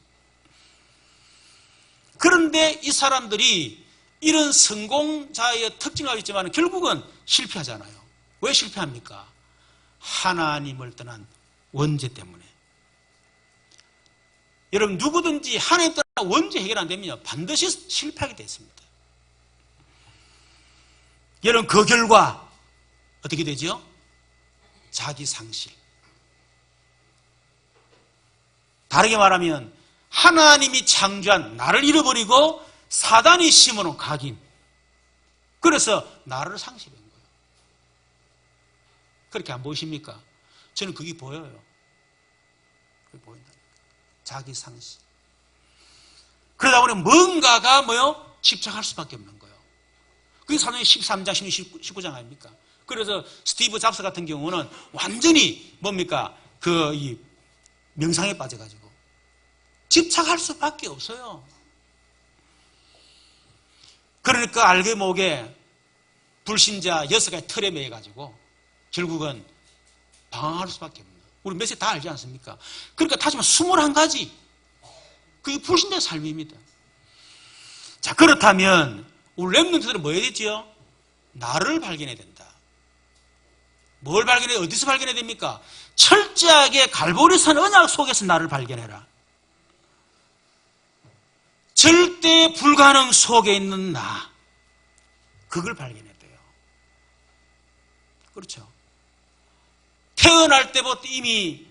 그런데 이 사람들이 이런 성공자의 특징을 있지만 결국은 실패하잖아요. 왜 실패합니까? 하나님을 떠난 원죄 때문에. 여러분, 누구든지 하나님 떠난 원죄 해결 안 되면 반드시 실패하게 되어 있습니다. 여러분, 그 결과 어떻게 되죠? 자기 상실. 다르게 말하면 하나님이 창조한 나를 잃어버리고 사단이 심어놓은 각인. 그래서 나를 상실한 거예요. 그렇게 안 보이십니까? 저는 그게 보여요. 그게 보인다. 자기 상실. 그러다 보니 뭔가가 뭐요? 집착할 수밖에 없는 거예요. 그게 사도행 13장, 19장 아닙니까? 그래서 스티브 잡스 같은 경우는 완전히 뭡니까? 이 명상에 빠져가지고 집착할 수밖에 없어요. 그러니까 알게 모르게 불신자 6가지 틀에 매여가지고 결국은 방황할 수밖에 없는. 우리 메시지 다 알지 않습니까? 그러니까 다시 말하면 21가지. 그게 불신자의 삶입니다. 자, 그렇다면 우리 렘넌트들은 뭐 해야 되죠? 나를 발견해야 된다. 뭘 발견해? 어디서 발견해야 됩니까? 철저하게 갈보리산 언약 속에서 나를 발견해라. 절대 불가능 속에 있는 나, 그걸 발견해야 돼요. 그렇죠? 태어날 때부터 이미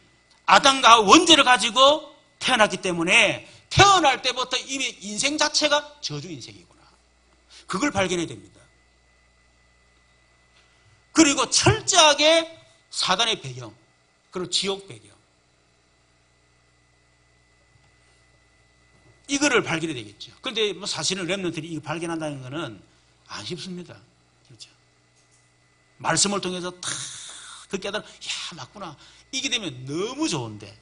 아담과 원죄를 가지고 태어났기 때문에 태어날 때부터 이미 인생 자체가 저주 인생이구나. 그걸 발견해야 됩니다. 그리고 철저하게 사단의 배경, 그리고 지옥 배경, 이거를 발견해야 되겠죠. 그런데 뭐 사실은 렘넌트들이 이거 발견한다는 것은 안 쉽습니다. 그렇죠? 말씀을 통해서 다 그 깨달아, 야, 맞구나. 이게 되면 너무 좋은데,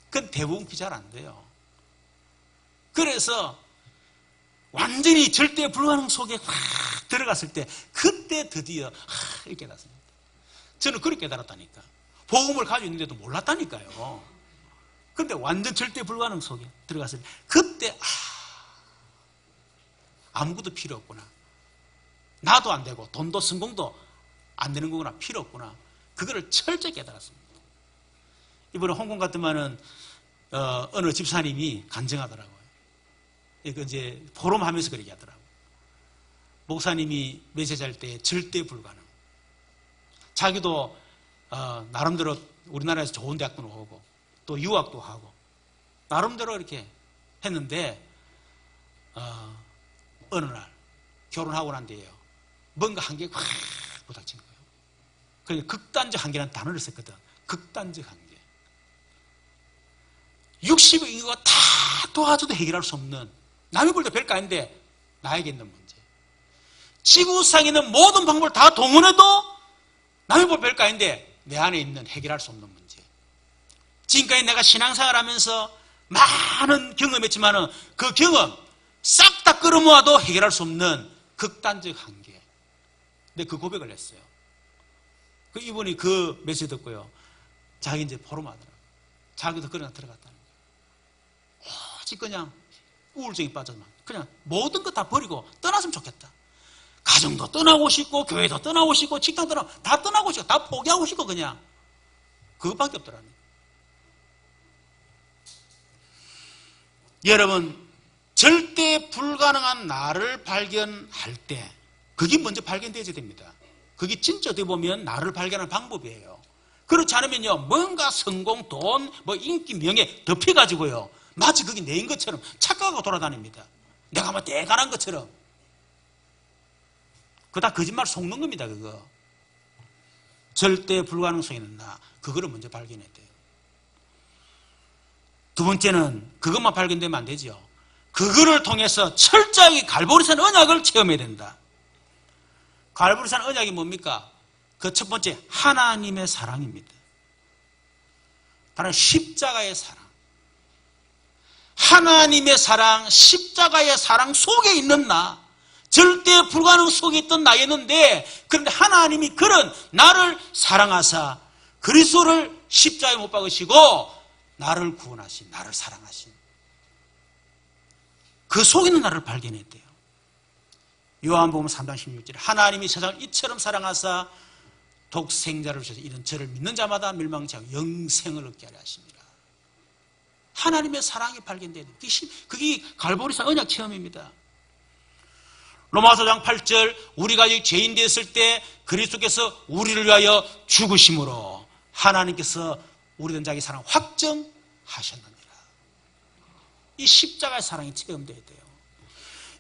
그건 대부분 잘 안 돼요. 그래서 완전히 절대 불가능 속에 확 들어갔을 때, 그때 드디어 이렇게 깨닫습니다. 저는 그렇게 깨달았다니까. 복음을 가지고 있는데도 몰랐다니까요. 근데 완전 절대 불가능 속에 들어갔을 때, 그때, 아무것도 필요 없구나. 나도 안 되고, 돈도 성공도 안 되는 거구나. 필요 없구나. 그거를 철저히 깨달았습니다. 이번에 홍콩 갔더만은, 어느 집사님이 간증하더라고요. 이거 이제 포럼 하면서 그렇게 하더라고요. 목사님이 메시지할 때 절대 불가능. 자기도, 나름대로 우리나라에서 좋은 대학도 나오고, 또 유학도 하고 나름대로 이렇게 했는데 어느 날 결혼하고 난 뒤에요. 뭔가 한계가 확 부닥친 거예요. 그러니까 극단적 한계라는 단어를 썼거든. 극단적 한계. 60의 인구가 다 도와줘도 해결할 수 없는, 남이 볼 때 별거 아닌데 나에게 있는 문제. 지구상에 있는 모든 방법을 다 동원해도 남이 볼 별거 아닌데 내 안에 있는 해결할 수 없는 문제. 지금까지 내가 신앙생활 하면서 많은 경험했지만 그 경험 싹 다 끌어모아도 해결할 수 없는 극단적 한계. 근데 그 고백을 했어요. 그 이분이 그 메시지 듣고요. 자기 이제 포럼하더라고요. 자기도 그러나 들어갔다는 거예요. 오직 그냥 우울증에 빠져만 그냥 모든 거 다 버리고 떠났으면 좋겠다. 가정도 떠나고 싶고 교회도 떠나고 싶고 직장 떠나고 다 떠나고 싶고 다 포기하고 싶고 그냥 그것밖에 없더라고요. 여러분, 절대 불가능한 나를 발견할 때 그게 먼저 발견되어야 됩니다. 그게 진짜 어떻게 보면 나를 발견하는 방법이에요. 그렇지 않으면요, 뭔가 성공, 돈, 뭐 인기, 명예 덮여가지고요, 마치 그게 내인 것처럼 착각하고 돌아다닙니다. 내가 뭐 대단한 것처럼. 그거 다 거짓말 속는 겁니다, 그거. 절대 불가능성이 있는 나, 그거를 먼저 발견해야 돼요. 두 번째는 그것만 발견되면 안 되죠. 그거를 통해서 철저하게 갈보리산 언약을 체험해야 된다. 갈보리산 언약이 뭡니까? 그 첫 번째, 하나님의 사랑입니다. 바로 십자가의 사랑. 하나님의 사랑, 십자가의 사랑 속에 있는 나, 절대 불가능 속에 있던 나였는데, 그런데 하나님이 그런 나를 사랑하사 그리스도를 십자가에 못 박으시고 나를 구원하신, 나를 사랑하신 그 속에 있는 나를 발견했대요. 요한복음 3장 16절에 하나님이 세상을 이처럼 사랑하사 독생자를 주셔서 이런 저를 믿는 자마다 멸망치 않고 영생을 얻게 하려 하십니다. 하나님의 사랑이 발견돼야 돼요. 그게 갈보리산 언약 체험입니다. 로마서 4장 8절 우리가 죄인 되었을 때 그리스도께서 우리를 위하여 죽으심으로 하나님께서 우리 된 자기 사랑 확정하셨느니라. 이 십자가의 사랑이 체험돼야 돼요.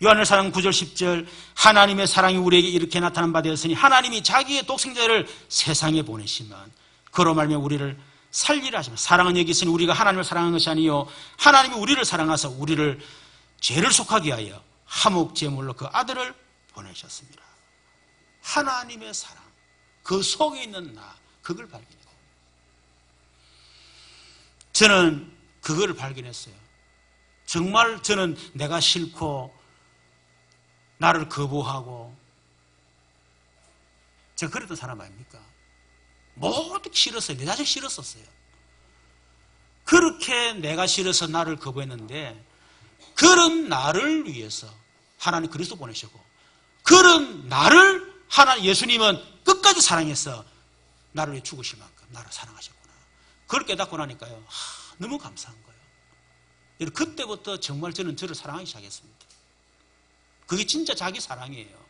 요한의 사랑 9절 10절 하나님의 사랑이 우리에게 이렇게 나타난 바 되었으니 하나님이 자기의 독생자를 세상에 보내시면 그로 말미암아 우리를 살리라 하시면 사랑은 여기 있으니 우리가 하나님을 사랑한 것이 아니요 하나님이 우리를 사랑하사 우리를 죄를 속하게 하여 화목제물로 그 아들을 보내셨습니다. 하나님의 사랑, 그 속에 있는 나, 그걸 발견해요. 저는 그걸 발견했어요. 정말 저는 내가 싫고 나를 거부하고 제가 그랬던 사람 아닙니까? 모두 싫었어요. 내 자식 싫었었어요. 그렇게 내가 싫어서 나를 거부했는데 그런 나를 위해서 하나님 그리스도 보내시고 그런 나를 예수님은 끝까지 사랑해서 나를 위해 죽으실 만큼 나를 사랑하셨구나. 그걸 깨닫고 나니까요. 너무 감사한 거예요. 그때부터 정말 저는 저를 사랑하기 시작했습니다. 그게 진짜 자기 사랑이에요.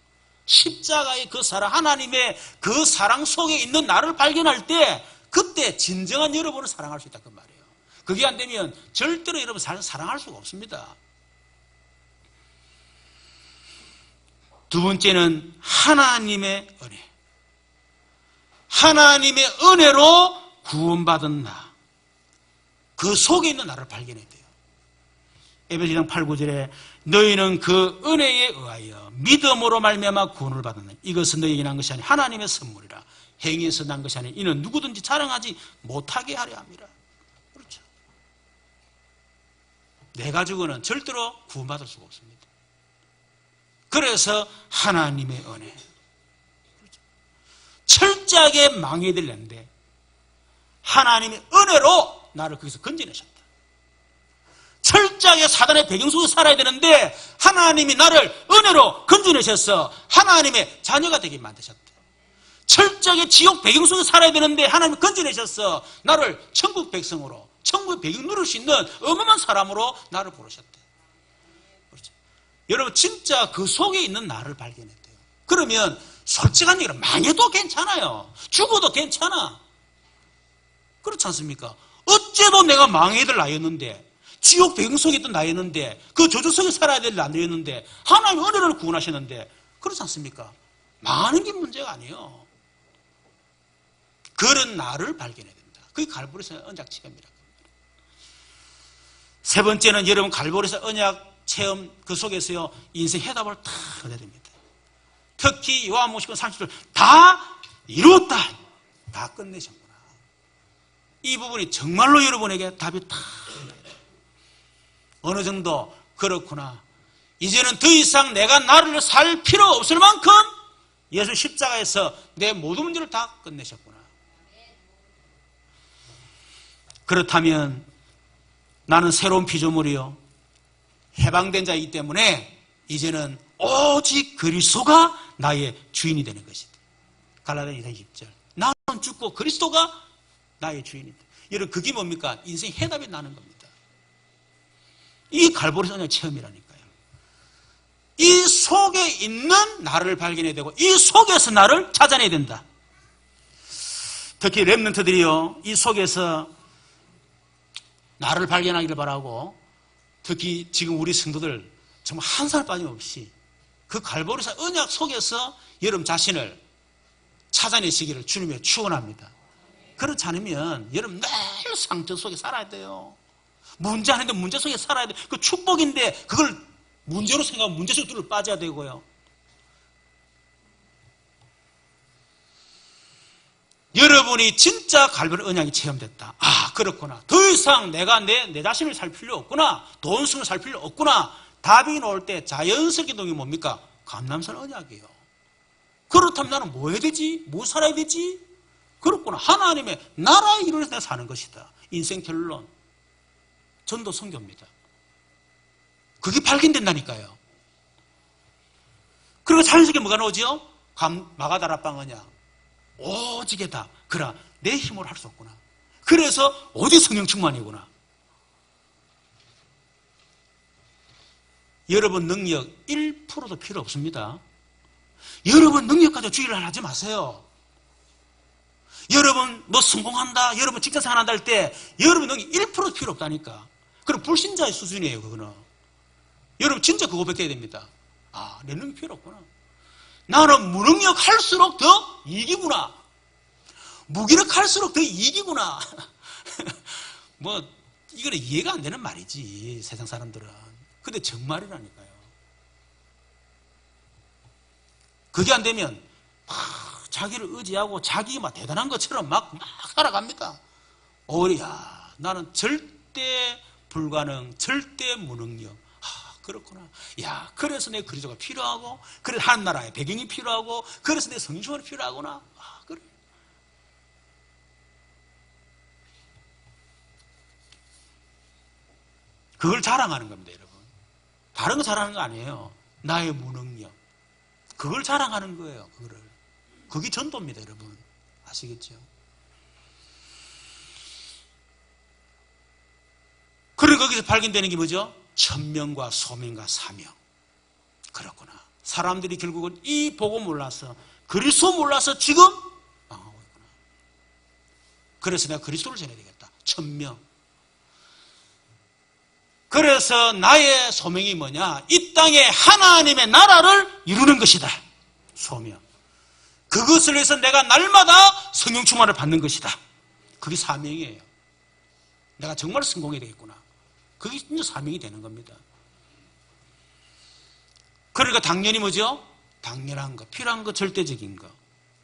십자가의 그 사랑, 하나님의 그 사랑 속에 있는 나를 발견할 때 그때 진정한 여러분을 사랑할 수 있다 그 말이에요. 그게 안 되면 절대로 여러분 사랑할 수가 없습니다. 두 번째는 하나님의 은혜. 하나님의 은혜로 구원받은 나, 그 속에 있는 나를 발견해야 돼요. 에베소서 2장 8, 9절에 너희는 그 은혜에 의하여 믿음으로 말미암아 구원을 받았느니 이것은 너희에게 난 것이 아니 하나님의 선물이라. 행위에서 난 것이 아니 이는 누구든지 자랑하지 못하게 하려 함이라. 그렇죠. 내 가지고는 절대로 구원받을 수가 없습니다. 그래서 하나님의 은혜. 그렇죠. 철저하게 망해야 되는데 하나님의 은혜로 나를 거기서 건져내셨다. 철저하게 사단의 배경 속에서 살아야 되는데 하나님이 나를 은혜로 건져내셔서 하나님의 자녀가 되게 만드셨다. 철저하게 지옥 배경 속에서 살아야 되는데 하나님이 건져내셔서 나를 천국 백성으로 천국의 배경 누릴 수 있는 어마어마한 사람으로 나를 부르셨다. 그렇죠. 여러분 진짜 그 속에 있는 나를 발견해야 돼요. 그러면 솔직한 얘기로 망해도 괜찮아요. 죽어도 괜찮아. 그렇지 않습니까? 어째도 내가 망해야 될 나였는데 지옥 배경 속에 있던 나였는데 그 저주 속에 살아야 될 나였는데 하나님 은혜를 구원하셨는데 그렇지 않습니까? 망하는 게 문제가 아니에요. 그런 나를 발견해야 된다. 그게 갈보리산 언약 체험이라고 합니다. 세 번째는 여러분 갈보리산 언약 체험 그 속에서요 인생 해답을 다 얻어야 됩니다. 특히 요한복음 19장 30절 다 이루었다. 다 끝내셨구나. 이 부분이 정말로 여러분에게 답이 다 어느 정도 그렇구나. 이제는 더 이상 내가 나를 살 필요 없을 만큼 예수 십자가에서 내 모든 문제를 다 끝내셨구나. 그렇다면 나는 새로운 피조물이요 해방된 자이기 때문에 이제는 오직 그리스도가 나의 주인이 되는 것이다. 갈라디아 2장 20절 나는 죽고 그리스도가 나의 주인이다. 여러분 그게 뭡니까? 인생 해답이 나는 겁니다. 이 갈보리산 언약 체험이라니까요. 이 속에 있는 나를 발견해야 되고 이 속에서 나를 찾아내야 된다. 특히 렘넌트들이요 이 속에서 나를 발견하기를 바라고 특히 지금 우리 성도들 정말 한 살 빠짐없이 그 갈보리산 언약 속에서 여러분 자신을 찾아내시기를 주님의 축원합니다. 그렇지 않으면 여러분 늘 상처 속에 살아야 돼요. 문제 아닌데 문제 속에 살아야 돼. 그 축복인데 그걸 문제로 생각하면 문제 속에 뚫어 빠져야 되고요. 여러분이 진짜 갈보리 언약이 체험됐다. 아, 그렇구나. 더 이상 내가 내 자신을 살 필요 없구나. 돈 승을 살 필요 없구나. 답이 나올 때 자연스럽게 동이 뭡니까? 감람산 언약이에요. 그렇다면 나는 뭐 해야 되지? 뭐 살아야 되지? 그렇구나. 하나님의 나라 이루어서 내가 사는 것이다. 인생 결론. 전도 선교입니다. 그게 발견된다니까요. 그리고 자연스럽게 뭐가 나오죠? 마가다라빵 언약. 오직에다. 그러나 내 힘으로 할 수 없구나. 그래서 오직 성령 충만이구나. 여러분 능력 1%도 필요 없습니다. 여러분 능력 가지고 주의를 하지 마세요. 여러분 뭐 성공한다, 여러분 직장생활 한다 할 때 여러분 능력 1%도 필요 없다니까. 그럼 불신자의 수준이에요. 그거는. 여러분 진짜 그거 고백해야 됩니다. 아, 내 능력 필요 없구나. 나는 무능력할수록 더 이기구나. 무기력할수록 더 이기구나. 뭐 이거는 이해가 안 되는 말이지, 세상 사람들은. 근데 정말이라니까요. 그게 안 되면 자기를 의지하고 자기가 막 대단한 것처럼 막 살아갑니다. 야, 나는 절대 불가능, 절대 무능력. 그렇구나. 야, 그래서 내 그리스도가 필요하고, 그래서 하나님 나라의 배경이 필요하고, 그래서 내 성령이 필요하구나. 그래. 그걸 자랑하는 겁니다, 여러분. 다른 거 자랑하는 거 아니에요. 나의 무능력. 그걸 자랑하는 거예요, 그거를. 그게 전도입니다, 여러분. 아시겠죠? 그리고 거기서 발견되는 게 뭐죠? 천명과 소명과 사명. 그렇구나. 사람들이 결국은 이 복음 몰라서, 그리스도 몰라서 지금 망하고 있구나. 그래서 내가 그리스도를 전해야 되겠다. 천명. 그래서 나의 소명이 뭐냐? 이 땅에 하나님의 나라를 이루는 것이다. 소명. 그것을 위해서 내가 날마다 성령 충만을 받는 것이다. 그게 사명이에요. 내가 정말 성공해야 되겠구나. 그게 진짜 사명이 되는 겁니다. 그러니까 당연히 뭐죠? 당연한 거, 필요한 거, 절대적인 거.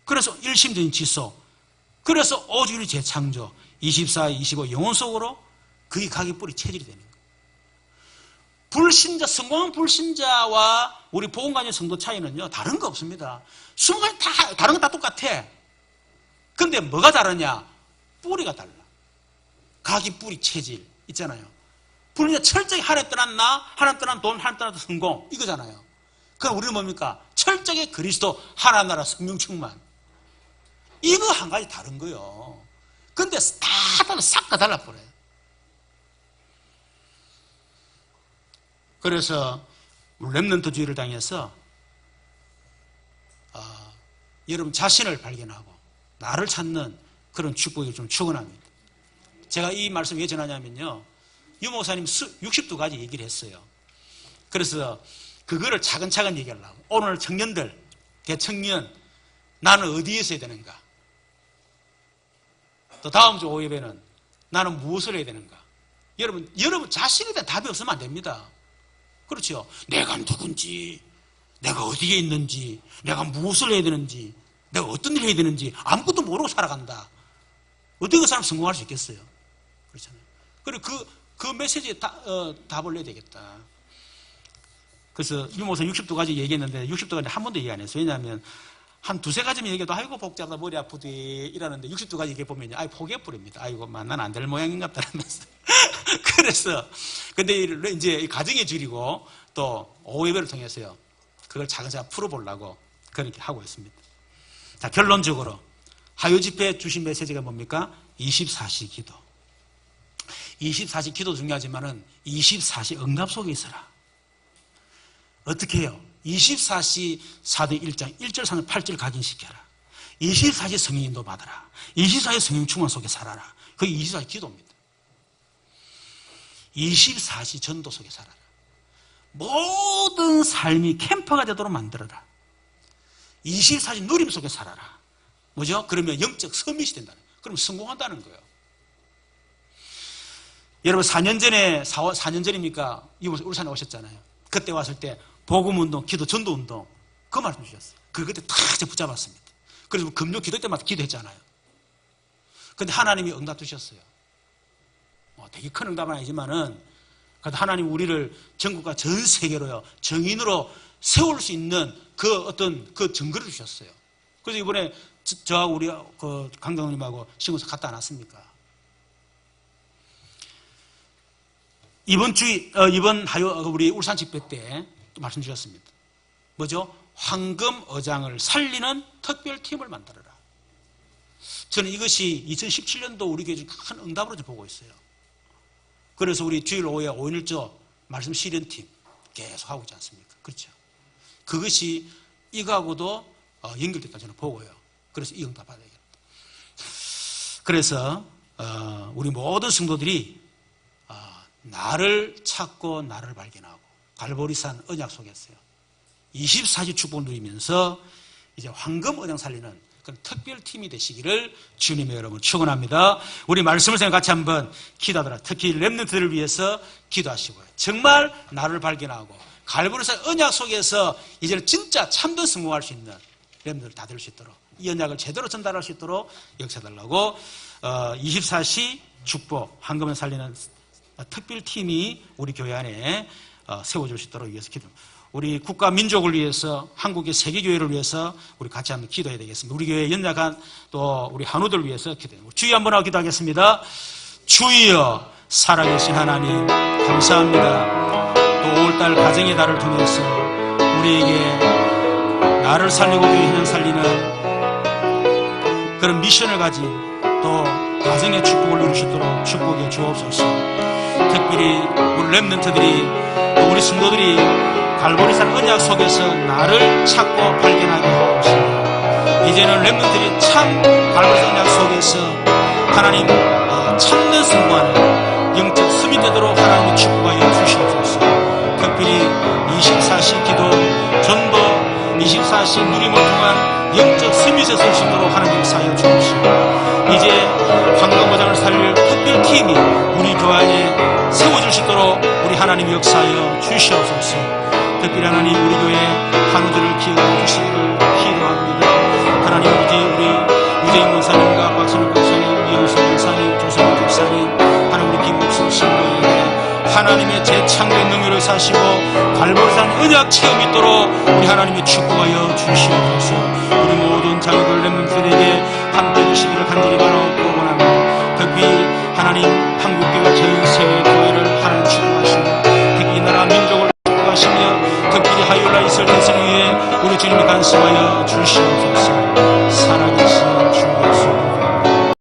그래서 일심적인 지소. 그래서 오직의 재창조. 24, 25 영혼 속으로 그게 각기 뿌리 체질이 되는 거예요. 불신자, 성공한 불신자와 우리 복음가정 성도 차이는요, 다른 거 없습니다. 순간 다른 거 다 똑같아. 근데 뭐가 다르냐? 뿌리가 달라. 각기 뿌리 체질 있잖아요. 불신자 철저히 하나님 떠난 나, 하나님 떠난 돈, 하나님 떠난 성공 이거잖아요. 그럼 우리는 뭡니까? 철저하게 그리스도, 하나님 나라, 성령 충만. 이거 한 가지 다른 거요. 근데 다 달라, 싹 다 달라버려요. 그래서 렘넌트주의를 당해서 여러분 자신을 발견하고 나를 찾는 그런 축복이 좀 축원합니다. 제가 이 말씀 왜 전하냐면요, 유 목사님 62가지 얘기를 했어요. 그래서 그거를 차근차근 얘기하려고. 오늘 청년들, 대청년, 나는 어디에 있어야 되는가? 또 다음 주 5예배는 나는 무엇을 해야 되는가? 여러분 자신에 대한 답이 없으면 안 됩니다. 그렇죠? 내가 누군지, 내가 어디에 있는지, 내가 무엇을 해야 되는지, 내가 어떤 일을 해야 되는지 아무것도 모르고 살아간다. 어떻게 그 사람 성공할 수 있겠어요? 그렇잖아요. 그리고 그 메시지에 답을 내야 되겠다. 그래서 유모선 60도 가지 얘기했는데 60도 가지 한 번도 얘기 안 했어요. 왜냐하면 한 두세 가지만 얘기해도 아이고 복잡하다, 머리 아프디 이러는데 60도 가지 얘기해보면 포기해버립니다. 아이고 난 안 될 모양인갑다 하면서. 그래서 근데 이제 가정의 줄이고 또 오예배를 통해서요, 그걸 차근차근 풀어보려고 그렇게 하고 있습니다. 자, 결론적으로 화요집회 주신 메시지가 뭡니까? 24시 기도. 24시 기도 중요하지만은 24시 응답 속에 있어라. 어떻게 해요? 24시 사도 1장 1절 3절 8절 각인시켜라. 24시 성령 인도 받아라. 24시 성령 충만 속에 살아라. 그게 24시 기도입니다. 24시 전도 속에 살아라. 모든 삶이 캠퍼가 되도록 만들어라. 24시 누림 속에 살아라. 뭐죠? 그러면 영적 서밋이 된다는 거예요. 그럼 성공한다는 거예요. 여러분 4년 전입니까? 울산에 오셨잖아요. 그때 왔을 때 복음운동, 기도, 전도운동 그 말씀 주셨어요. 그때 탁 붙잡았습니다. 그래서 금요 기도 때마다 기도했잖아요. 근데 하나님이 응답 주셨어요. 되게 큰 응답은 아니지만은 그래도 하나님 우리를 전국과 전 세계로요 정인으로 세울 수 있는 그 어떤 그 증거를 주셨어요. 그래서 이번에 저하고 우리 그 강경님하고 신고서 갔다 안 왔습니까? 이번 우리 울산 집회 때 또 말씀 주셨습니다. 뭐죠? 황금어장을 살리는 특별팀을 만들어라. 저는 이것이 2017년도 우리 교회 큰 응답으로 보고 있어요. 그래서 우리 주일 오후에 5일조 말씀 실현팀 계속 하고 있지 않습니까? 그렇죠. 그것이 이거하고도 연결됐다 저는 보고요. 그래서 이 응답 받아야겠다. 그래서 우리 모든 성도들이 나를 찾고 나를 발견하고 갈보리산 언약 속에서요 24시 축복을 누리면서 이제 황금어장 살리는 그런 특별팀이 되시기를 주님의 여러분 축원합니다. 우리 말씀을 생각 같이 한번 기도하더라. 특히 렘넌트들을 위해서 기도하시고요. 정말 나를 발견하고 갈보리산 언약 속에서 이제는 진짜 참된 성공할 수 있는 렘넌트들 다 될 수 있도록 이 언약을 제대로 전달할 수 있도록 역사해달라고 24시 축복 황금을 살리는 특별팀이 우리 교회 안에 세워질 수 있도록 위해서 기도합니다. 우리 국가 민족을 위해서 한국의 세계교회를 위해서 우리 같이 한번 기도해야 되겠습니다. 우리 교회 연약한 또 우리 한우들을 위해서 기도합니다. 주여 한번 하고 기도하겠습니다. 주여 살아계신 하나님 감사합니다. 또 5월달 가정의 달을 통해서 우리에게 나를 살리고 교회 현장 살리는 그런 미션을 가진 또 가정의 축복을 누릴 수 있도록 축복해 주옵소서. 특별히 우리 렘넌트들이 또 우리 성도들이 갈보리산 언약 속에서 나를 찾고 발견하게 하옵시며 이제는 렘넌트들이 참 갈보리산 언약 속에서 하나님 참는 성공하는 영적 스미 되도록 하나님의 축복하여 주시옵소서. 특별히 24시 기도 전도 24시 누림을 통한 영적 스밋에 설 수 있도록 하나님 역사하여 주옵시고 이제 황금어장을 살릴 특별팀이 우리 교회 안에 세워질 수 있도록 우리 하나님 역사하여 주시옵소서. 특별히 하나님 우리 교회 한우들을 기억해 주시기를 기도합니다. 하나님 아버지 우리 유재인 목사님과 박선우 목사님, 이영수 목사님, 조성호 목사님 하나님 우리 김목수 신부에게 하나님의 재창조의 능력을 사시고 갈보리산 언약 체험이 있도록 우리 하나님의 축복하여 주시옵소서. 우리 모든 자녀들 렘넌트들에게 함께 해주시기를 간절히 바라옵니다.